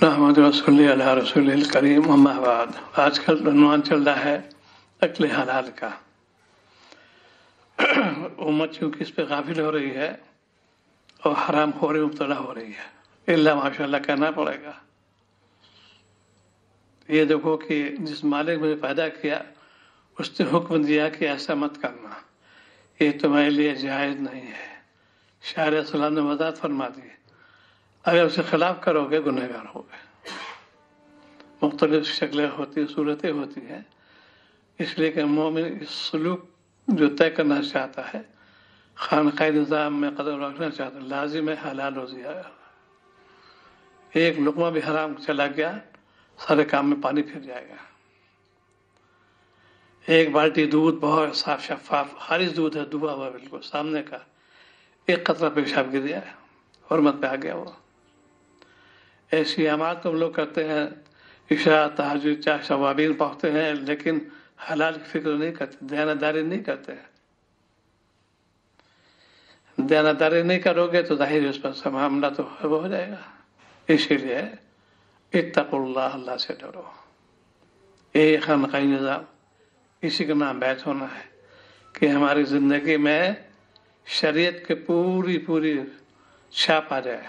رحمت رسول علیہ رسول الکریم اما بعد۔ آج کل عنوان چل رہا ہے اکل حلال کا۔ امت چونکہ اس پہ غافل ہو رہی ہے اور حرام خوری مبتلا ہو رہی ہے، اللہ ماشاء اللہ کہنا پڑے گا۔ یہ دیکھو کہ جس مالک نے پیدا کیا اس نے حکم دیا کہ ایسا مت کرنا، یہ تمہارے لیے جائز نہیں ہے۔ شاعر السلام نے وضاحت فرما دی، اگر اسے خلاف کرو گے گنہگار ہوگے۔ مختلف شکلیں ہوتی، صورتیں ہوتی ہیں، اس لیے کہ مومن اس سلوک جو طے کرنا چاہتا ہے، خانقاہ نظام میں قدم رکھنا چاہتا ہے، لازم ہے حلال روزی ہے۔ ایک لقمہ بھی حرام چلا گیا سارے کام میں پانی پھر جائے گا۔ ایک بالٹی دودھ بہت صاف شفاف خالص دودھ ہے، دبا ہوا بالکل سامنے کا، ایک قطرہ پیشاب گر گیا ہے، حرمت پہ آ گیا وہ۔ ایسی اعمال تم لوگ کرتے ہیں، عشاء تہجد شوابین پڑھتے ہیں، لیکن حلال کی فکر نہیں کرتے، دیانتداری نہیں کرتے۔ دیانتداری نہیں کرو گے تو ظاہر اس پر معاملہ تو ہو جائے گا۔ اسی لیے اتقوا اللہ، اللہ سے ڈرو۔ یہ خانقاہ نظام، اسی کا نام بیت ہونا ہے کہ ہماری زندگی میں شریعت کے پوری چھاپ آ جائے،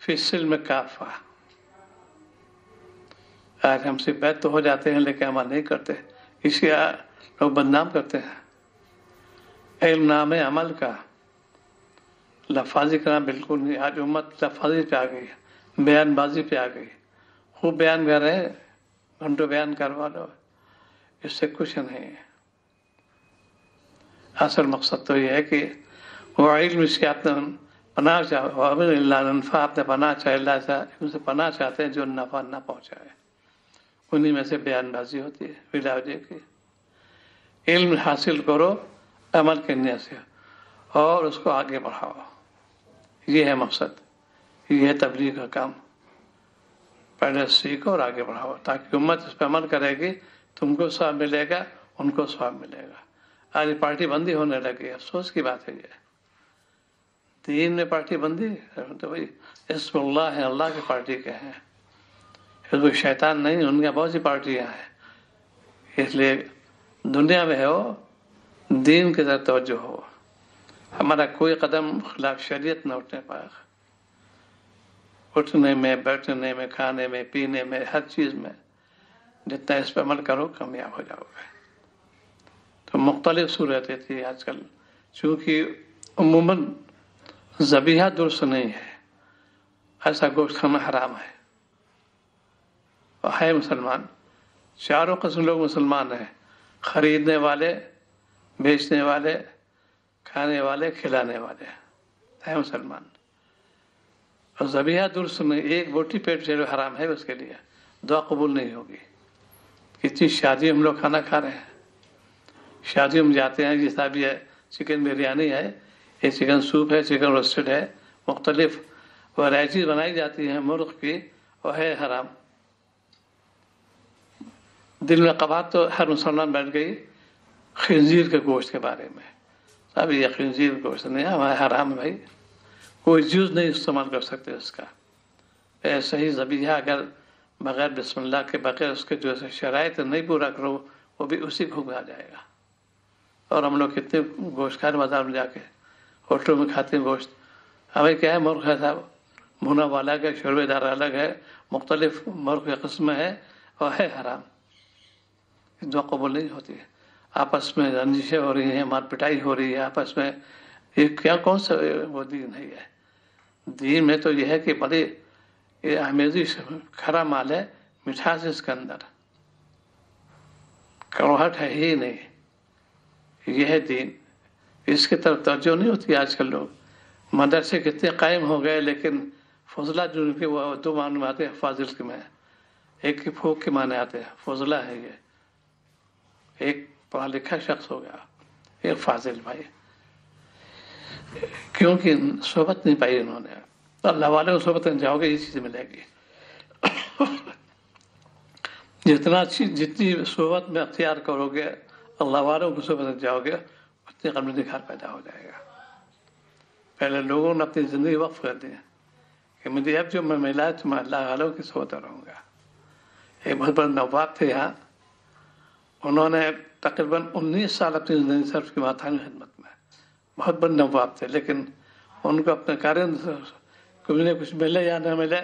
فی السلم کافہ۔ آج ہم سے بیت تو ہو جاتے ہیں لیکن عمل نہیں کرتے، اسی لوگ بدنام کرتے ہیں۔ علم نام ہے عمل کا، لفاظی کا نام بالکل نہیں۔ آج امت لفاظی پہ آ گئی، بیان بازی پہ آ گئی، خوب بیان کر رہے ہیں، گھنٹوں بیان کروا لو، اس سے کچھ نہیں ہے۔ اصل مقصد تو یہ ہے کہ وہ علم سے آپ نے پناہ آپ نے پناہ چاہے، اللہ سے ان سے پناہ چاہتے ہیں جو نفع نہ پہنچائے، انہی میں سے بیان بازی ہوتی ہے۔ ولاجے کی علم حاصل کرو عمل کرنے سے اور اس کو آگے بڑھاؤ، یہ ہے مقصد، یہ ہے تبلیغ کا کام۔ پہلے سیکھو اور آگے بڑھاؤ تاکہ امت اس پہ عمل کرے گی، تم کو ثواب ملے گا، ان کو ثواب ملے گا۔ آج پارٹی بندی ہونے لگی، افسوس کی بات ہے یہ۔ دین میں پارٹی بندی تو بھائی اسم اللہ ہے، اللہ کی پارٹی کے ہیں، حزب شیطان نہیں، ان کے بہت سی پارٹیاں ہیں۔ اس لیے دنیا میں ہو دین کی طرف توجہ ہو، ہمارا کوئی قدم خلاف شریعت نہ اٹھنے پائے گا۔ اٹھنے میں، بیٹھنے میں، کھانے میں، پینے میں، ہر چیز میں جتنا اس پہ عمل کرو کامیاب ہو جاؤ گے۔ تو مختلف صورتیں تھی آج کل، چونکہ عموماً ذبیحہ درست نہیں ہے، ایسا گوشت کھانا حرام ہے۔ اور ہے مسلمان، چاروں قسم لوگ مسلمان ہیں، خریدنے والے، بیچنے والے، کھانے والے، کھلانے والے، ہے مسلمان۔ اور ذبیحہ درست نہیں، ایک بوٹی پیٹ چلو حرام ہے اس کے لیے، دعا قبول نہیں ہوگی۔ کتنی شادی ہم لوگ کھانا کھا رہے ہیں، شادی میں جاتے ہیں، جیسا بھی ہے، چکن بریانی ہے، یہ چکن سوپ ہے، چکن روسٹڈ ہے، مختلف ورائٹیز بنائی جاتی ہیں مرغ کی، اور ہے حرام۔ دل میں قباحت تو ہر مسلمان بیٹھ گئی خنزیر کے گوشت کے بارے میں۔ اب یہ خنزیر گوشت نہیں، ہمارا حرام ہے بھائی، کوئی جز نہیں استعمال کر سکتے اس کا۔ صحیح ذبیحہ اگر بغیر بسم اللہ کے، بغیر اس کے جو شرائط نہیں پورا کرو، وہ بھی اسی کو آ جائے گا۔ اور ہم لوگ کتنے گوشت کھائے بازار میں جا کے، ہوٹلوں میں کھاتے ہیں گوشت، ہمیں کیا ہے، مرغ ہے صاحب، بھنا ہوا الگ ہے، شوربے دار الگ ہے، مختلف مرغ کی قسمیں ہیں، اور ہے حرام۔ دعا قبول نہیں ہوتی ہے، آپس میں رنجشیں ہو رہی ہیں، مار پٹائی ہو رہی ہے آپس میں، یہ کیا کون سا وہ دین ہے؟ یہ دین میں تو یہ ہے کہ بڑی یہ آمیزی کھرا مال ہے، مٹھاس اس کے اندر، کڑواہٹ ہے ہی نہیں، یہ ہے دین۔ اس کی طرف توجہ نہیں ہوتی آج کل۔ لوگ مدرسے کتنے قائم ہو گئے، لیکن فضلہ جو ان کے وہ دو معنی میں آتے ہیں، فاضل کے میں، ایک کی پھوک کے معنی آتے ہیں، فضلہ ہے یہ، ایک پڑھا لکھا شخص ہو گیا، ایک فاضل بھائی، کیونکہ صحبت نہیں پائی انہوں نے۔ اللہ والے کو صحبت میں جاؤ گے یہ چیز ملے گی۔ جتنی صحبت میں اختیار کرو گے، اللہ والوں کو صحبت میں جاؤ گے، اتنی قلب نکھار پیدا ہو جائے گا۔ پہلے لوگوں نے اپنی زندگی وقف کر دی کہ مجھے اب جو میں ملا ہے تو میں اللہ والوں کی سوتا رہوں گا. ایک بہت بڑے نواب تھے یہاں، انہوں نے تقریباً 19 سال اپنی زندگی صرف کی ماتھانی خدمت میں، بہت بڑے نواب تھے، لیکن ان کو اپنے کارن کچھ ملے یا نہ ملے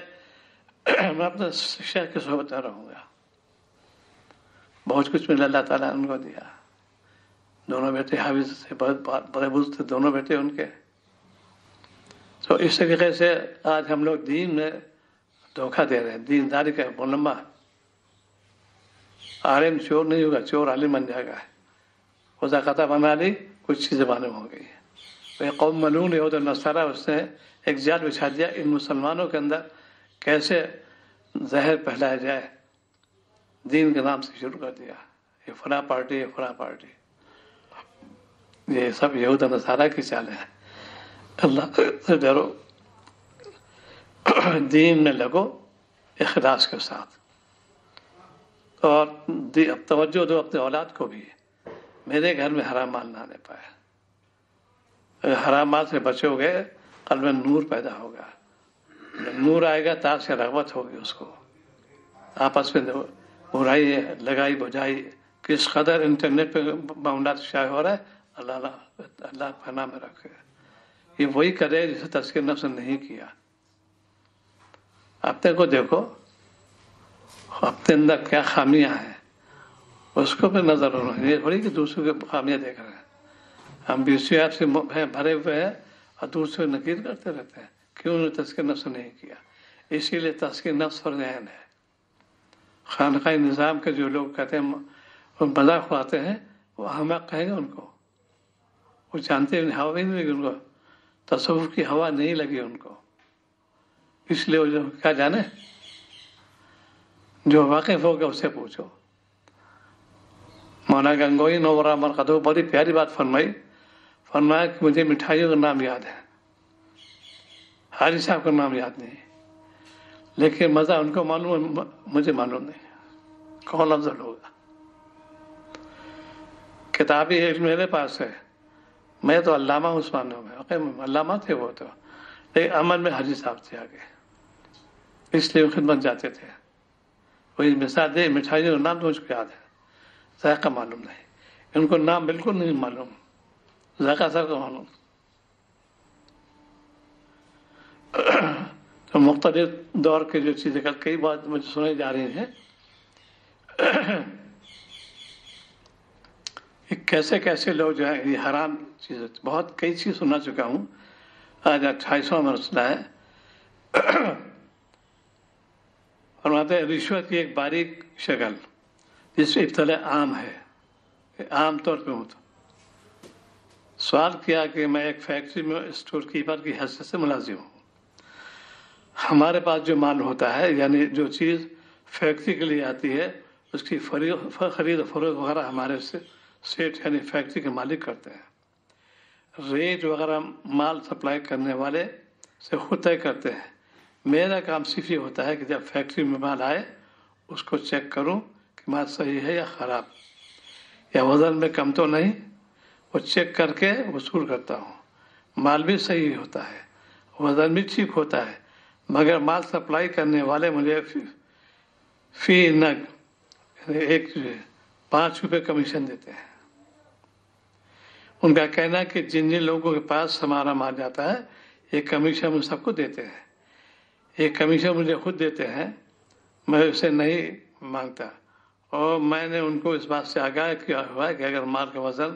میں اپنے شہر کی صحبت میں رہوں گا. بہت کچھ ملا، اللہ تعالیٰ نے ان کو دیا. دونوں بیٹے حافظ سے بہت بڑے بزرگ تھے دونوں بیٹے ان کے. تو اس طریقے سے آج ہم لوگ دین میں دھوکہ دے رہے ہیں. دینداری کا ملمہ، عالم چور نہیں ہوگا، چور عالم بن جائے گا. خدا قطع بنا لی، کچھ چیزیں معلوم ہو گئی. تو قوم ملعون یہود اور نصارہ، اس نے ایک جال بچھا دیا ان مسلمانوں کے اندر کیسے زہر پھیلایا جائے. دین کے نام سے شروع کر دیا، یہ فلاں پارٹی، یہ فلاں پارٹی. یہ سب یہود اور نصارہ کی چالیں ہیں. اللہ سے ڈرو، دین میں لگو اخلاص کے ساتھ، اور توجہ دو اپنے اولاد کو بھی. میرے گھر میں حرام مال نہ آنے پائے. اگر حرام مال سے بچو گے قلب میں نور پیدا ہوگا. جب نور آئے گا تاج سے رغبت ہوگی اس کو. آپس میں برائی لگائی بجائی کس قدر انٹرنیٹ پہ معاملات شائع ہو رہا ہے، اللہ پناہ میں رکھے. یہ وہی کرے جسے تزکیہ نفس نے نہیں کیا. اپنے کو دیکھو، اپنے اندر کیا خامیاں ہیں اس کو بھی نظر ہونا. یہ تھوڑی کہ دوسروں کے خامیاں دیکھ رہے ہیں. ہم بیسیات سے بھرے ہوئے ہیں اور دوسرے نکیر کرتے رہتے ہیں. کیوں انہوں نے تزکیہ نفس نہیں کیا؟ اسی لیے تزکیہ نفس فرض عین ہے. خانقاہ نظام کے جو لوگ کہتے ہیں مذاق اڑاتے ہیں، وہ احمق کہیں گے ان کو. وہ جانتے ہیں ہوا بھی نہیں لگی ان کو، تصوف کی ہوا نہیں لگی ان کو. اس لیے وہ کیا جانے، جو واقف ہوگا اس سے پوچھو. مولانا گنگوئی نورا مرقدو بڑی پیاری بات فرمایا کہ مجھے مٹھائیوں کا نام یاد ہے، حاجی صاحب کا نام یاد نہیں، لیکن مزہ ان کو معلوم ہے، مجھے معلوم نہیں کون افضل ہوگا. کتابی علم میرے پاس ہے، میں تو علامہ عثمان میں علامہ تھے وہ تو، لیکن عمل میں حاجی صاحب تھے آگے، اس لیے وہ خدمت جاتے تھے. وہی مثال دے، مٹھائیوں کا نام تو مجھ کو یاد ہے، ذائقہ معلوم نہیں. ان کو نام بالکل نہیں معلوم، ذائقہ سب کو معلوم. تو مختلف دور کے جو چیزیں کئی بات مجھے سنائی جا رہی ہیں، کیسے کیسے لوگ جو ہے یہ حرام چیز، بہت کئی چیز سنا چکا ہوں. آج 28واں مرحلہ ہے. فرماتے ہیں رشوت کی ایک باریک شکل جس میں ابتلا عام ہے، عام طور پہ ہوتا. سوال کیا کہ میں ایک فیکٹری میں اسٹور کیپر کی حیثیت سے ملازم ہوں. ہمارے پاس جو مال ہوتا ہے، یعنی جو چیز فیکٹری کے لیے آتی ہے، اس کی خرید و فروخت وغیرہ ہمارے سے سیٹ یعنی فیکٹری کے مالک کرتے ہیں. ریٹ وغیرہ مال سپلائی کرنے والے سے خود طے کرتے ہیں. میرا کام صرف یہ ہوتا ہے کہ جب فیکٹری میں مال آئے اس کو چیک کروں کہ مال صحیح ہے یا خراب، یا وزن میں کم تو نہیں. وہ چیک کر کے وصول کرتا ہوں. مال بھی صحیح ہوتا ہے، وزن بھی ٹھیک ہوتا ہے، مگر مال سپلائی کرنے والے مجھے فی نگ 5 روپے کمیشن دیتے ہیں. ان کا کہنا ہے کہ جن لوگوں کے پاس ہمارا مال جاتا ہے یہ کمیشن ہم سب کو دیتے ہیں. یہ کمیشن مجھے خود دیتے ہیں، میں اسے نہیں مانگتا. اور میں نے ان کو اس بات سے آگاہ کیا ہوا ہے کہ اگر مال کا وزن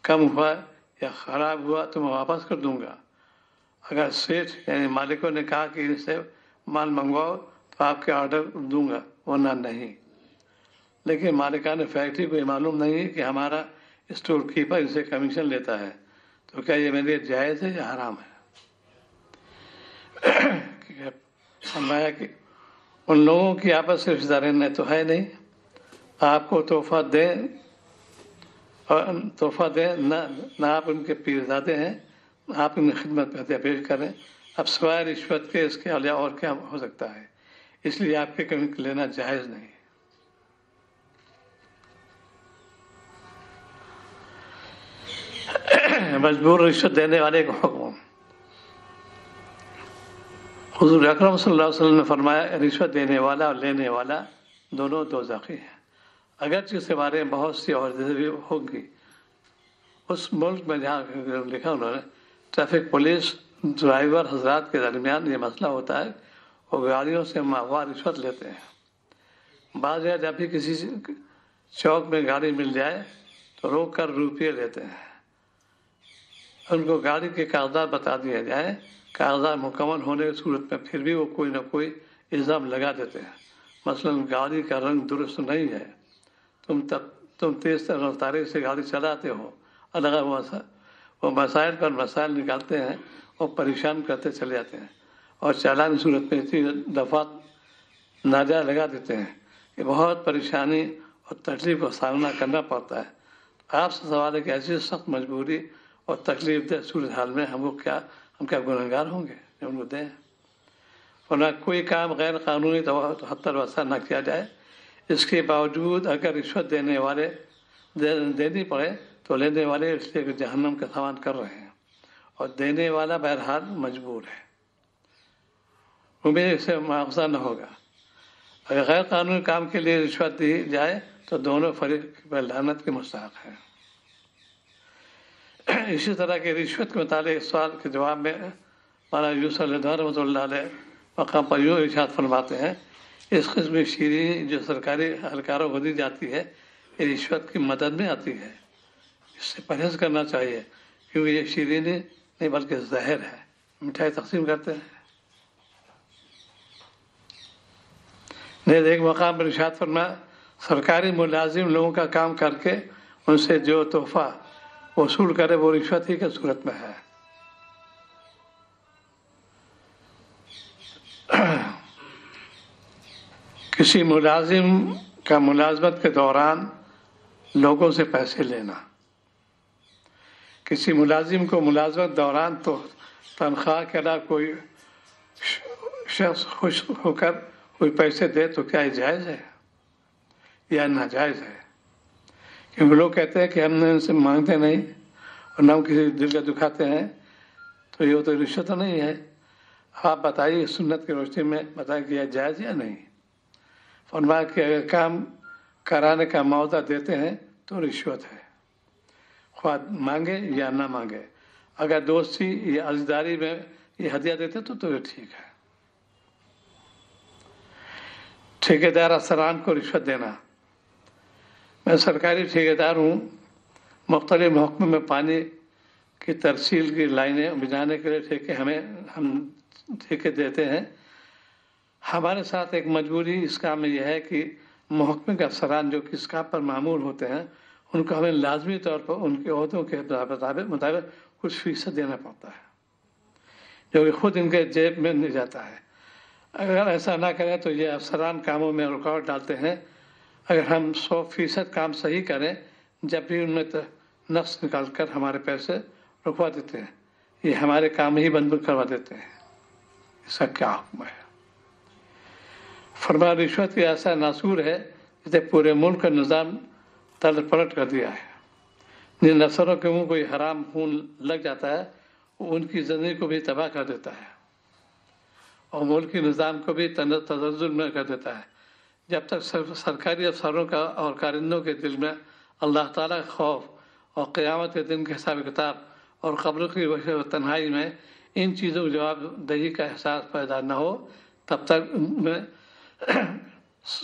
کم ہوا یا خراب ہوا تو میں واپس کر دوں گا. اگر سیٹ یعنی مالکوں نے کہا کہ ان سے مال منگواؤ تو آپ کے آرڈر دوں گا، ورنہ نہیں. لیکن مالکان فیکٹری کو یہ معلوم نہیں ہے کہ ہمارا اسٹور کیپر اسے کمیشن لیتا ہے. تو کیا یہ میرے لیے جائز ہے یا حرام ہے؟ فرمایا کہ ان لوگوں کی آپس سے رشتہ داری تو ہے نہیں. آپ کو تحفہ دیں نہ آپ ان کے پیرزادے ہیں، آپ ان کی خدمت میں پیش کریں. اب سوائے رشوت کے اس کے علاوہ اور کیا ہو سکتا ہے؟ اس لیے آپ کے کمی لینا جائز نہیں. مجبور رشوت دینے والے کو حکم. हुजूर अकरम सल्लल्लाहु अलैहि वसल्लम ने फरमाया रिश्वत देने वाला और लेने वाला दोनों दोज़खी हैं। अगरचे इसके बारे में बहुत सी और भी होंगी। उस मुल्क में जहाँ लिखा उन्होंने ट्रैफिक पुलिस ड्राइवर हजरात के दरमियान ये मसला होता है, वो गाड़ियों से माहवार रिश्वत लेते हैं। बाद जब भी किसी चौक में गाड़ी मिल जाए तो रोक कर रुपये लेते हैं। उनको गाड़ी के कागजात बता दिए जाए, कागजात मुकम्मल होने की सूरत में फिर भी वो कोई ना कोई इल्ज़ाम लगा देते हैं। मसलन गाड़ी का रंग दुरुस्त नहीं है, तुम तेज़ रफ्तारी से गाड़ी चलाते हो, अलग वो मसाइल पर मसाइल निकालते हैं और परेशान करते चले जाते हैं और चालान की सूरत में इतनी दफ़ा नाजायज़ लगा देते हैं कि बहुत परेशानी और तकलीफ का सामना करना पड़ता है। आपसे सवाल है कि ऐसी सख्त मजबूरी और तकलीफ दह सूरत हाल में हम क्या गुनहगार होंगे जो उनको दें। वरना कोई काम गैर कानूनी हद तक वसा न किया जाए, इसके बावजूद अगर रिश्वत देने वाले देनी पड़े तो लेने वाले इसलिए कि जहन्नम का सामान कर रहे हैं और देने वाला बहरहाल मजबूर है, उम्मीद इससे मुआवजा न होगा। अगर गैर कानूनी काम के लिए रिश्वत दी जाए तो दोनों फरीक लानत के मुस्तहक हैं। इसी तरह के रिश्वत के मुतालिक सवाल के जवाब में मौलाना यूसुफ रहमतुल्लाह अलैह मकाम पर यूँ इरशाद फरमाते हैं, इस किस्म की शीरीनी जो सरकारी एहलकारों को दी जाती है ये रिश्वत की मदद में आती है। इससे परहेज करना चाहिए क्योंकि ये शीरीनी नहीं बल्कि जहर है। मिठाई तकसीम करते हैं। एक मकाम पर इरशाद फरमाया, सरकारी मुलाजिम लोगों का काम करके उनसे जो तोहफा वसूल करे वो रिश्वत ही की सूरत में है। किसी मुलाजिम का मुलाजमत के दौरान लोगों से पैसे लेना, किसी मुलाजिम को मुलाजमत दौरान तो तनख्वाह के अलावा कोई शख्स खुश होकर कोई पैसे दे तो क्या जायज़ है या नाजायज़ है? क्योंकि लोग कहते हैं कि हमने उनसे मांगते नहीं और ना किसी दिल का दुखाते हैं, तो ये तो रिश्वत तो नहीं है। आप बताइए सुन्नत की रोशनी में बताइए कि यह जायज़ या नहीं। फरमाया कि अगर काम कराने का मौका देते हैं तो रिश्वत है, ख्वाह मांगे या ना मांगे। अगर दोस्ती या अज़दारी में ये हदिया देते तो ये ठीक है। ठेकेदार अफसरान को रिश्वत देना। मैं सरकारी ठेकेदार हूँ, मुख्तलिफ महकमों में पानी की तरसील की लाइनें बिछाने के लिए हम ठेके देते हैं। हमारे साथ एक मजबूरी इस काम में यह है कि महकमे के अफसरान जो कि इस काम पर मामूल होते हैं उनको हमें लाजमी तौर पर उनके अहदों के मुताबिक कुछ फीसद देना पड़ता है, जो कि खुद इनके जेब में नहीं जाता है। अगर ऐसा ना करें तो ये अफसरान कामों में रुकावट डालते हैं। अगर हम 100% काम सही करें, जब भी उनमें नक्स निकाल कर हमारे पैसे रुकवा देते हैं, ये हमारे काम ही बंद करवा देते हैं। इसका क्या हुक्म है? फरमा रिश्वत की ऐसा नासूर है जिसे पूरे मुल्क का निज़ाम तल पलट कर दिया है। जिन अफसरों के मुँह कोई हराम खून लग जाता है वो उनकी ज़िंदगी को भी तबाह कर देता है और मुल्क के निज़ाम को भी तज़ल्ज़ुल में कर देता है। जब तक सरकारी अफसरों का और कारिंदों के दिल में अल्लाह ताला का खौफ और क़यामत के दिन के हिसाब किताब और क़ब्र की तन्हाई में इन चीज़ों की जवाबदेही का एहसास पैदा न हो, तब तक उनमें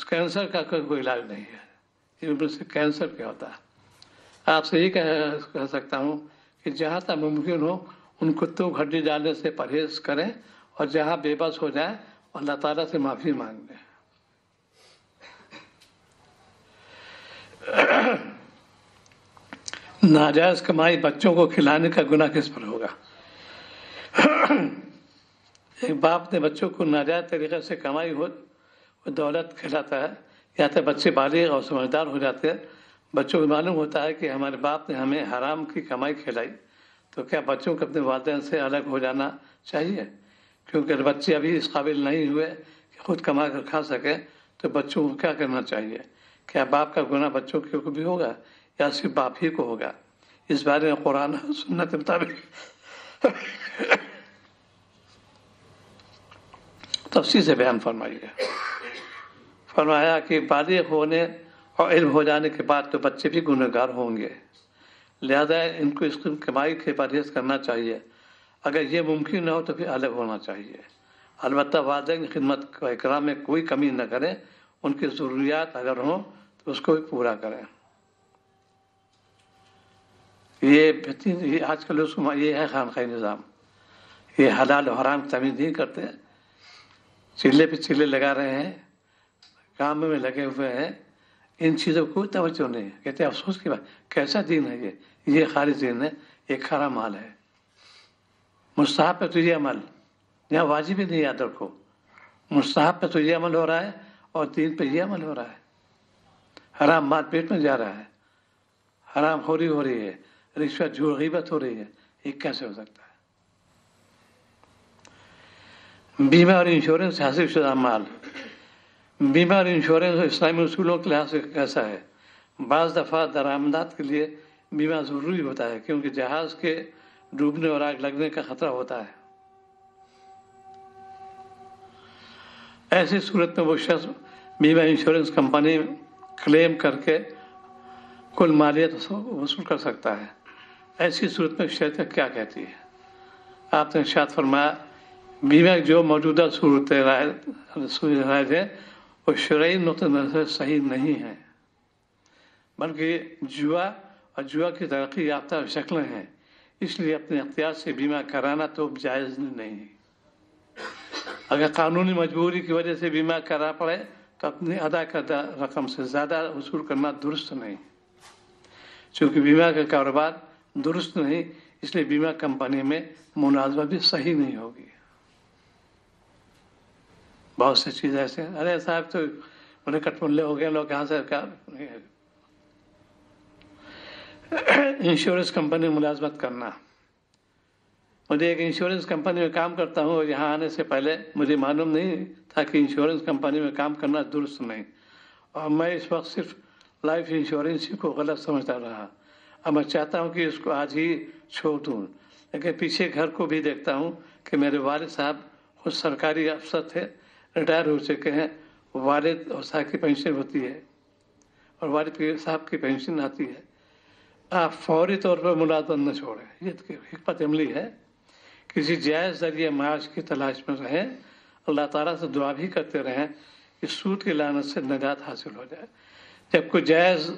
कैंसर का कोई इलाज नहीं है। इनमें से कैंसर क्या होता है? आपसे यही कह सकता हूँ कि जहाँ तक मुमकिन हो उन कुत्तों को हड्डी डालने से परहेज करें और जहाँ बेबस हो जाए अल्लाह ताला से माफ़ी मांग लें। नाजायज़ कमाई बच्चों को खिलाने का गुनाह किस पर होगा? एक बाप ने बच्चों को नाजायज़ तरीक़े से कमाई हो दौलत खिलाता है, या तो बच्चे बालिग़ और समझदार हो जाते हैं। बच्चों को मालूम होता है कि हमारे बाप ने हमें हराम की कमाई खिलाई, तो क्या बच्चों को अपने वालिदैन से अलग हो जाना चाहिए? क्योंकि बच्चे अभी इस काबिल नहीं हुए कि खुद कमा कर खा सके, तो बच्चों को क्या करना चाहिए? क्या बाप का गुनाह बच्चों के ऊपर भी होगा या सिर्फ बाप ही को होगा? इस बारे में कुरान और सुन्नत के मुताबिक तफसील से बयान फरमाइए। फरमाया कि बालिग होने और इल्म हो जाने के बाद तो बच्चे भी गुनहगार होंगे, लिहाजा इनको इसकी कमाई के परहेज करना चाहिए। अगर ये मुमकिन न हो तो फिर अलग होना चाहिए। अलबत्ता वालिदैन की खिदमत व इकराम में कोई कमी न करें, उनकी ज़रूरियात अगर हों तो उसको भी पूरा करें। ये आजकल उसको ये है खानखाई निज़ाम, ये हलाल और हराम की तमीज़ नहीं करते, चिल्ले पे चिल्ले लगा रहे हैं, काम में लगे हुए हैं, इन चीज़ों को कोई तवज्जो नहीं। कहते हैं अफसोस की बात, कैसा दीन है ये खालिस दीन है, ये खरा माल है। मुस्तहब पे तो ये अमल, यहाँ वाजिब ही नहीं याद रखो, मुस्तहब पे तो ये अमल हो रहा है और दीन पे ये अमल हो रहा है। हराम माल पेट में जा रहा है, हराम खोरी हो रही है, रिश्वत झूठ गीबत हो रही है, ये कैसे हो सकता है? बीमा और इंश्योरेंस हासिल शुदा माल, बीमा और इंश्योरेंस इस्लामी उसूलों के लिहाज से कैसा है? बाज़ दफ़ा दरामदात के लिए बीमा ज़रूरी होता है, क्योंकि जहाज़ के डूबने और आग लगने का खतरा होता है। ऐसी सूरत में वो शख्स बीमा इंश्योरेंस कंपनी क्लेम करके कुल मालियत वसूल कर सकता है। ऐसी सूरत में शरीयत क्या कहती है? आपने इरशाद फरमाया, बीमा जो मौजूदा सूरत है वो शरई नुक्ते नज़र से सही नहीं है, बल्कि जुआ और जुआ की तरक्की याफ्ता शक्लें हैं, इसलिए अपने अख्तियार से बीमा कराना तो जायज़ नहीं। अगर कानूनी मजबूरी की वजह से बीमा करा पड़े तो अपनी अदा करदा रकम से ज़्यादा वसूल करना दुरुस्त नहीं। चूँकि बीमा का कारोबार दुरुस्त नहीं, इसलिए बीमा कंपनी में मुनाजबा भी सही नहीं होगी। बहुत सी चीज़ें ऐसे, अरे साहब तो उन्हें कटमुल्ले हो गए, लोग कहाँ से क्या। इंश्योरेंस कंपनी में मुलाजमत करना, मुझे एक इंश्योरेंस कंपनी में काम करता हूँ, और यहाँ आने से पहले मुझे मालूम नहीं था कि इंश्योरेंस कंपनी में काम करना दुरुस्त नहीं, और मैं इस वक्त सिर्फ लाइफ इंश्योरेंस को गलत समझता रहा। अब मैं चाहता हूँ कि इसको आज ही छोड़ दूँ, लेकिन पीछे घर को भी देखता हूँ कि मेरे वालिद साहब खुद सरकारी अफसर थे, रिटायर हो चुके हैं, वालिद और साहब की पेंशन होती है और वालिद साहब की पेंशन आती है। आप फौरी तौर पर मुलाजमत न छोड़ें, ये हिकमत अमली है। किसी जायज़ ज़रिए माश की तलाश में रहें, अल्लाह ताला से दुआ भी करते रहें कि सूद की लानत से निजात हासिल हो जाए। जब कोई जायज़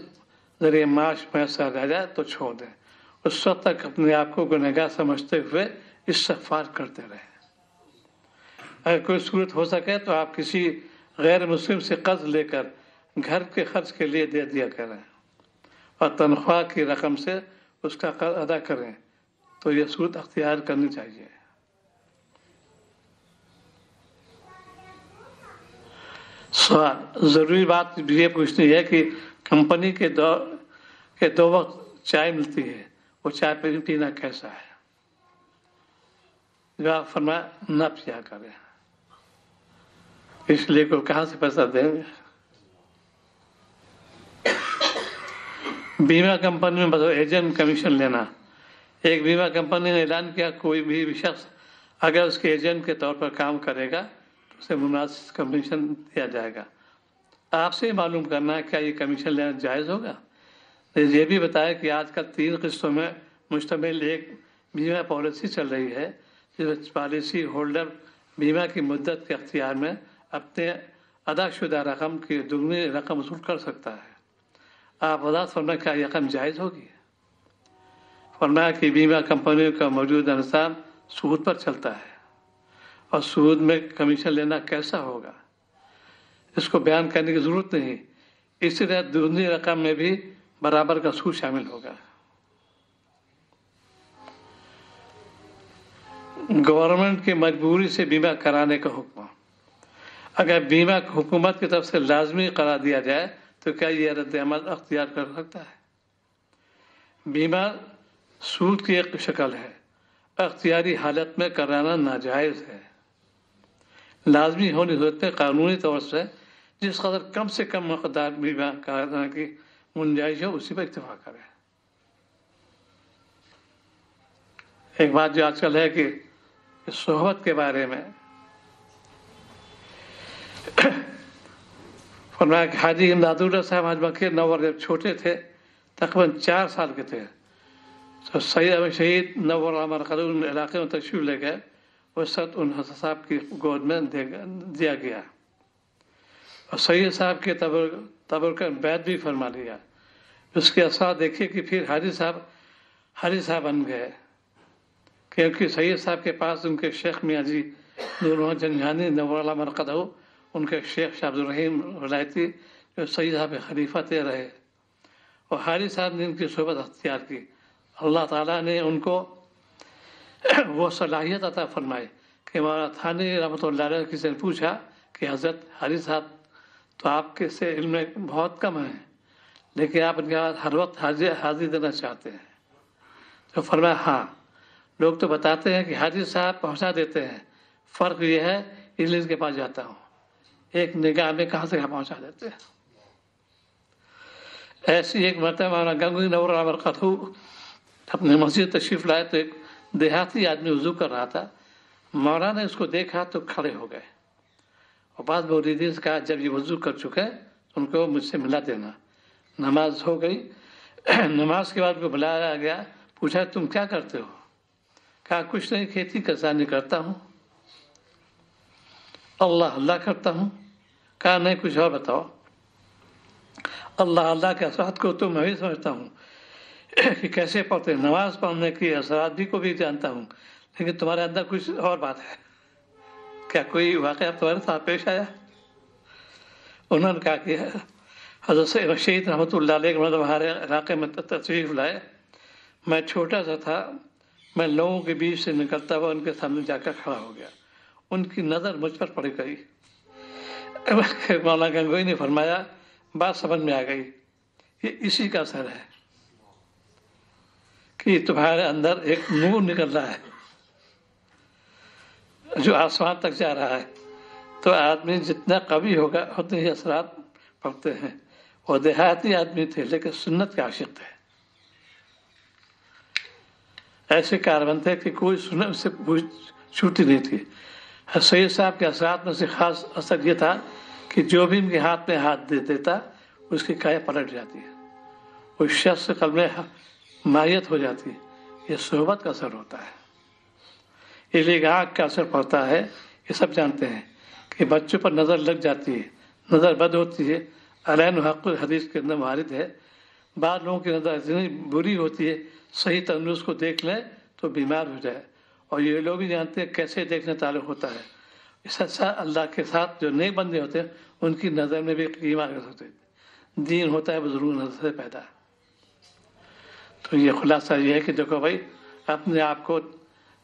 ज़रिए माश मैसर आ जाए तो छोड़ दें, उस वक्त तक अपने आप को गुनहगार समझते हुए इस्तिग़फ़ार करते रहें। अगर कोई सूरत हो सके तो आप किसी गैर मुस्लिम से कर्ज लेकर घर के खर्च के लिए दे दिया करें और तनख्वाह की रकम से उसका कर्ज अदा करें, तो ये सूरत अख्तियार करनी चाहिए। सवाल, ज़रूरी बात ये पूछनी है कि कंपनी के दो वक्त चाय मिलती है, वो चाय पीना कैसा है? जवाब फरमाया, न पिया करें, इसलिए को कहाँ से पैसा देंगे? बीमा कंपनी में बस एजेंट कमीशन लेना। एक बीमा कंपनी ने ऐलान किया, कोई भी शख्स अगर उसके एजेंट के तौर पर काम करेगा तो उसे मुनासिब कमीशन दिया जाएगा। आपसे मालूम करना है क्या ये कमीशन लेना जायज़ होगा? ये भी बताया कि आजकल 3 किस्तों में मुश्तमिल एक बीमा पॉलिसी चल रही है, जिस पॉलिसी होल्डर बीमा की मुद्दत के अख्तियार में अपने अदाशुदा रकम की दुगनी रकम वसूल कर सकता है। आप वज़ाहत फरमाएं, क्या यह रकम जायज़ होगी? फरमाया कि बीमा कंपनियों का मौजूदा निज़ाम सूद पर चलता है और सूद में कमीशन लेना कैसा होगा, इसको बयान करने की ज़रूरत नहीं। इसी तरह दुगनी रकम में भी बराबर का सूद शामिल होगा। गवर्नमेंट की मजबूरी से बीमा कराने का हुक्म, अगर बीमा हुकूमत की तरफ से लाजमी करार दिया जाए तो क्या यह रद्द अमल अख्तियार कर सकता है? बीमा सूद की एक शक्ल है, अख्तियारी हालत में कराना नाजायज़ है। लाजमी होने सूरत में कानूनी तौर से जिस कदर कम से कम मकदार बीमा कराने की गुंजाइश हो उसी पर इत्तेफाक करें। एक बात जो आजकल है कि सोहबत के बारे में फरमाया कि हाजी इमदादुल्लाह साहब आज मक्के नवर जब छोटे थे तकरीबन 4 साल के थे तो शहीद नवर मरकज़ इलाके में तशरीफ ले गए। उस वक्त उन हसन साहब की गोद में दिया गया और सैयद साहब के तबरक बैत भी फरमा लिया। उसके असर देखिए कि फिर हाजी साहब बन गए, क्योंकि सैयद साहब के पास उनके शेख मियाँ जी नूर जंजानी नवर मरकज़ उनके शेख शाह अब्दुल रहीम वलायती जो सैयद साहब के खलीफा थे रहे और हाजी साहब ने इनकी सोबत अख्तियार की। अल्लाह ताला ने उनको वो सलाहियत अता फरमाई कि मौलाना थानी रहमतुल्लाह अलैह किसी ने पूछा कि हज़रत हाजी साहब तो आपके से इल्म में बहुत कम है, लेकिन आप इनके बाद हर वक्त हाजिर देना चाहते हैं। तो फरमाया हाँ, लोग तो बताते हैं कि हाजी साहब पहुँचा देते हैं, फ़र्क ये है इसलिए इसके पास जाता हूँ, एक निगाह में कहाँ से कहाँ पहुँचा देते हैं। ऐसी एक मरतबा मौलाना गंगोई नवर मरकज़ अपने मस्जिद तशरीफ़ लाए तो एक देहाती आदमी वज़ू कर रहा था। मौलाना ने उसको देखा तो खड़े हो गए और बाद मुरीदीन से कहा जब ये वज़ू कर चुके उनको मुझसे मिला देना। नमाज हो गई, नमाज के बाद उनको बुलाया गया, पूछा तुम क्या करते हो? कहा कुछ नहीं, खेती किसानी करता हूँ। अल्लाह करता हूँ। कहा नहीं कुछ और बताओ। अल्लाह के असरात को तो मैं भी समझता हूँ कि कैसे पढ़ते, नमाज पढ़ने की असरात भी को भी जानता हूँ, लेकिन तुम्हारे अंदर कुछ और बात है। क्या कोई वाक़या तुम्हारे साथ पेश आया? उन्होंने कहा कि हज़रत रशीद रहमतुल्लाह अलैह मतलब हमारे इलाके में तशरीफ़ लाए। मैं छोटा सा था, मैं लोगों के बीच से निकलता हुआ उनके सामने जाकर खड़ा हो गया। उनकी नज़र मुझ पर पड़ गई। मौलाना गंगोई ने फरमाया बात समझ में आ गई, ये इसी का असर है कि तुम्हारे अंदर एक नूर निकल रहा है जो आसमान तक जा रहा है। तो आदमी जितना कवि होगा उतने ही असरात पड़ते हैं। और देहाती आदमी थे लेकिन सुन्नत के आशिक थे, ऐसे कारबन थे कि कोई सुन्नत से छूटी नहीं थी। सैयद साहब के असरात में से खास असर ये था कि जो भी इनके हाथ में हाथ दे देता उसकी काया पलट जाती है, उस शख्स से कल में माहियत हो जाती है। ये सोहबत का असर होता है, इसलिए आँख का असर पड़ता है। ये सब जानते हैं कि बच्चों पर नज़र लग जाती है, नज़र बद होती है। अलैन हक़ हदीस के अंदर वारिद है, बाद लोगों की नज़र इतनी बुरी होती है सही तंदुरुस्त को देख लें तो बीमार हो जाए। और ये लोग भी जानते हैं कैसे देखने ताल्लुक़ होता है। इस अच्छा अल्लाह के साथ जो नए बंदे होते हैं उनकी नज़र में भी कीमा होते हैं। दीन होता है बुजुर्ग नज़र से पैदा। तो ये खुलासा ये है कि देखो भाई, अपने आप को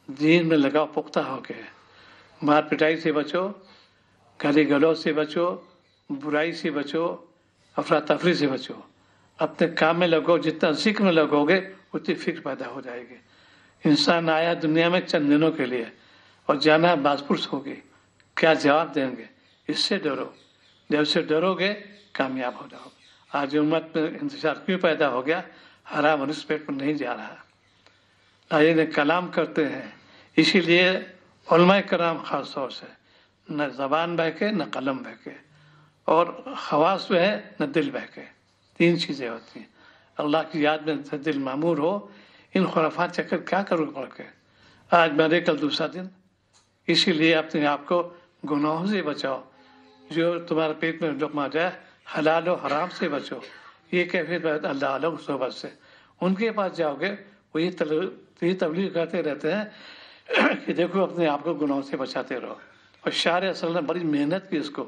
दीन में लगाओ, पुख्ता हो के मार पिटाई से बचो, गाली गलौज से बचो, बुराई से बचो, अफरा तफरी से बचो। अपने काम में लगो, जितना जिक्र में लगोगे उतनी फिक्र पैदा हो जाएगी। इंसान आया दुनिया में चंद दिनों के लिए और जाना बाजपुरस होगी, क्या जवाब देंगे? इससे डरो, जब से डरोगे कामयाब हो जाओगे। आज उम्मत में इंतजार क्यों पैदा हो गया? हराम और पेट पर नहीं जा रहा, आइए ने कलाम करते हैं। इसीलिए उलमाए कराम ख़ास तौर से न ज़बान बहके न कलम बहके और खवास जो है न दिल बहके। 3 चीज़ें होती हैं। अल्लाह की याद में दिल मामूर हो, इन खुराफात चक्कर क्या करो पढ़ के, आज मरे कल दूसरा दिन। इसीलिए अपने आप को गुनाहों से बचाओ, जो तुम्हारे पेट में लुक़मा जाए हलाल और हराम से बचो। ये कैफियत अल्लाह अलग सोबत से उनके पास जाओगे, वो ये तबलीग करते रहते हैं कि देखो अपने आप को गुनाहों से बचाते रहो। और शार असल ने बड़ी मेहनत की, इसको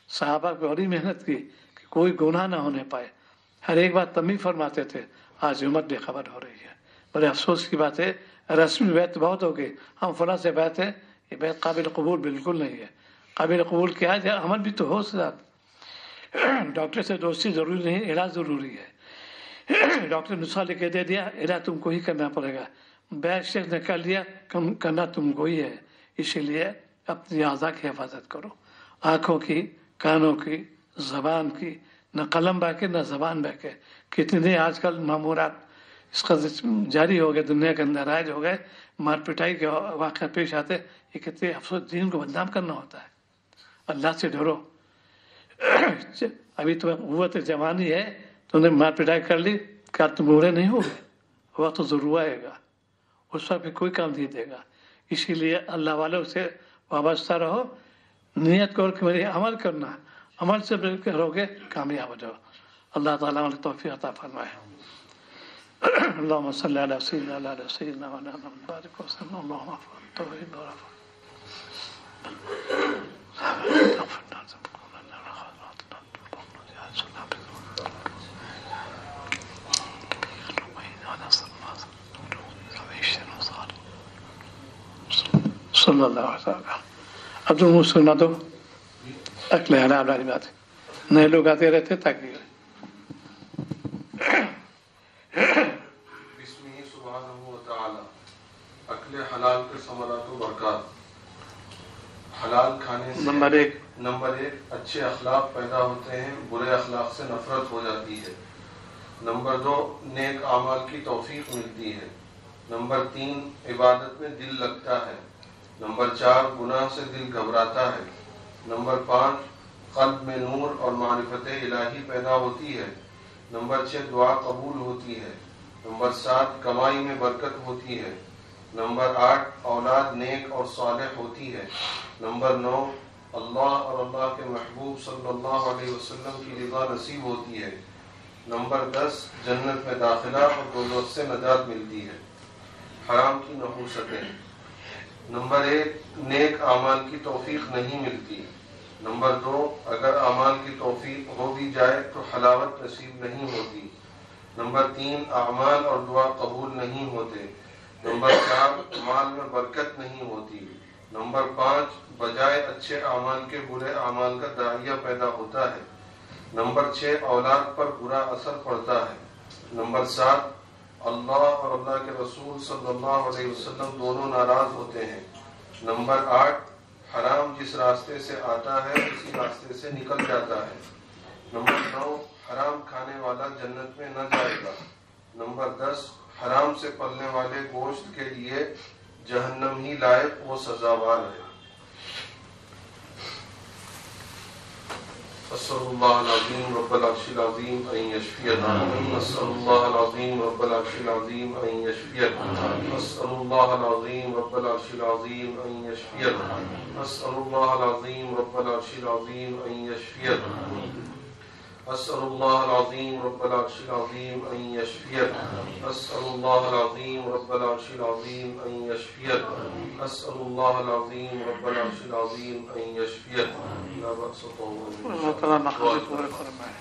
सहाबा को बड़ी मेहनत की कि कोई गुनाह ना होने पाए। हर एक बात तमी फरमाते थे। आज उम्मत बेखबर हो रही है। बड़े अफसोस की बात है, रस्मी बैत बहुत हो गई, हम फला से बैत है, ये बैत काबिल कबूल बिल्कुल नहीं है। काबिल कबूल क्या है? अमल भी तो हो साथ। डॉक्टर से दोस्ती ज़रूरी नहीं, इलाज ज़रूरी है। डॉक्टर नुस्खा लिख के दे दिया, इलाज तुमको ही करना पड़ेगा। बैच शेख ने कर लिया, कम करना तुमको ही है। इसीलिए अपनी आज़ा की हिफाजत करो, आँखों की, कानों की, ज़बान की। न कलम बहके न ज़बान बहके। कितने आजकल मामूरात इसका जारी हो गए, दुनिया के अंदर राज हो गए, मार पिटाई के वाक़या पेश आते। ये कितने अफसोस, दीन को बदनाम करना होता है। अल्लाह से डरो, अभी तुम्हें قوت जवानी है, तुमने मार पिटाई कर ली, क्या तुम बूढ़े नहीं हो गए? वक्त तो जरूर आएगा, उस वक्त भी कोई काम नहीं देगा। इसीलिए अल्लाह वालों से वाबस्ता रहो, नियत करो कि मेरी अमल करना, अमल से करोगे कामयाब हो जाओ। अल्लाह ताला हमें तौफीक अता फरमाए। अल्लाहुम्मा सल्ली अला सय्यिदिना व अला बारिक व सल्लम अल्लाहुम्मा तौहीद व रफ़ा सल्लल्लाहु अलैहि वसल्लम। अब तुम सुना दो अगले हलाल वाली बात, नए लोग आते रहते ताकि बिस्मिल्लाह सुब्हानहू व तआला। अक्ल हलाल के समरात व बरकत। हलाल खाने से नंबर एक अच्छे अखलाक पैदा होते हैं, बुरे अखलाक से नफरत हो जाती है। नंबर दो नेक अमाल की तौफीक मिलती है। नंबर तीन इबादत में दिल लगता है। नंबर चार गुनाह से दिल घबराता है। नंबर पाँच क़ल्ब में नूर और मारिफत इलाही पैदा होती है। नंबर छः दुआ कबूल होती है। नंबर सात कमाई में बरकत होती है। नंबर आठ औलाद नेक और सालेह होती है। नंबर नौ अल्लाह और अल्लाह के महबूब सल्लल्लाहु अलैहि वसल्लम की रिज़ा नसीब होती है। नंबर 10 जन्नत में दाखिला और दोज़ख से नजात मिलती है। हराम की नहूसतें। नंबर 1 नेक आमाल की तौफीक नहीं मिलती। नंबर 2 अगर आमाल की तौफीक हो भी जाए तो हलावत नसीब नहीं होती। नंबर 3 आमाल और दुआ कबूल नहीं होते। नंबर 4 माल में बरकत नहीं होती। नंबर 5 बजाय अच्छे आमाल के बुरे आमाल का दाइया पैदा होता है। नंबर 6 औलाद पर बुरा असर पड़ता है। नंबर 7 अल्लाह और अल्लाह के रसूल सल्लल्लाहु अलैहि वसल्लम दोनों नाराज होते हैं। नंबर 8 हराम जिस रास्ते से आता है उसी रास्ते से निकल जाता है। नंबर 9 हराम खाने वाला जन्नत में न जाएगा। नंबर 10 हराम से पलने वाले गोश्त के लिए जहन्नम ही लायक वो सजावार है। अस्सलामुअल अज़ीम रब्बल अर्शिल अज़ीम अन यशफियक। अस्सलामुअल अज़ीम रब्बल अर्शिल अज़ीम अन यशफियक। अस्सलामुअल अज़ीम रब्बल अर्शिल अज़ीम अन यशफियक। अस्सलामुअल अज़ीम रब्बल अर्शिल अज़ीम अन यशफियक। अस्सलामुअल अज़ीम रब्बल अर्शिल अज़ीम अन यशफियक। अस्सलामुअल अज़ीम रब्बल अर्शिल अज़ीम अन यशफियक। अस्सलामुअल अज़ीम रब्बल अर्शिल अज़ीम अन यशफियक। ला बअस अल्लाह ताला मक़बूल फरमाए।